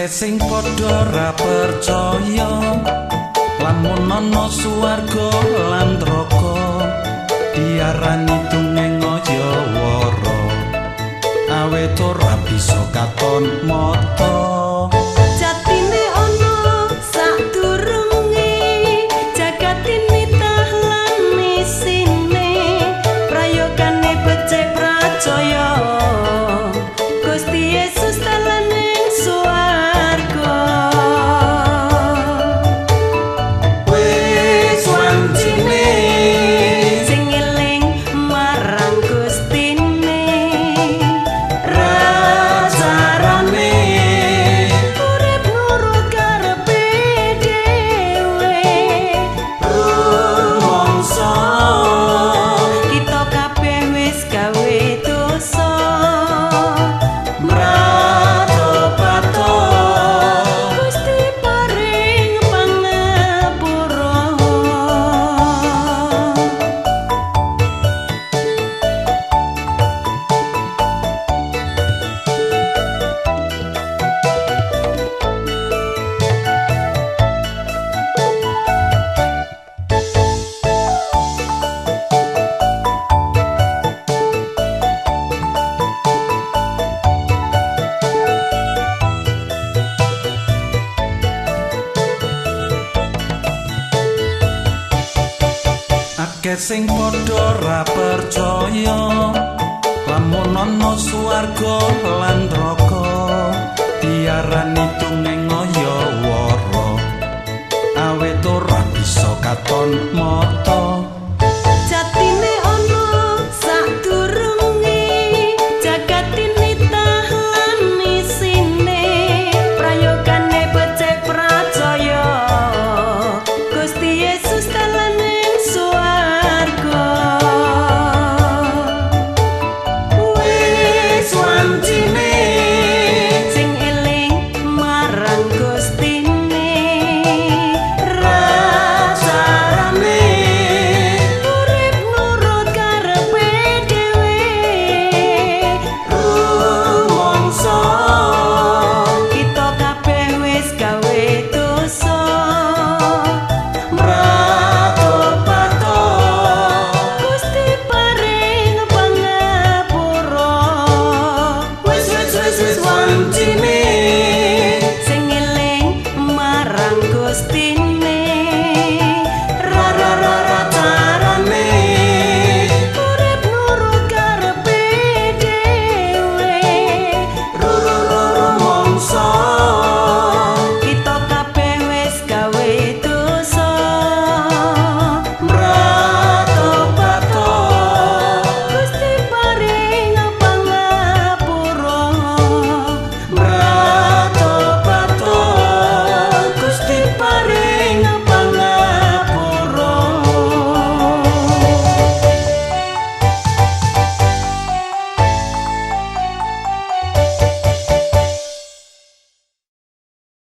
Akeh sing padha ra percaya lamun ana swarga lan neraka diarani tungeng ngaya wara awet ora bisa katon mata. Jatine ana sadurunge jagat ini tahlan isine prayogane becik pracaya Gusti Yesus dalan ing swarga. Wis wancine Sing eling marang Gustine rasarane urip nurut karepe dhewe. rumangsa Kita kabeh wis gawe dosa mratopato Gusti paring pangapura. Akeh sing padha ra percaya lamun ana swarga lan neraka diarani tungeng ngaya wara awet ora bisa katon mata.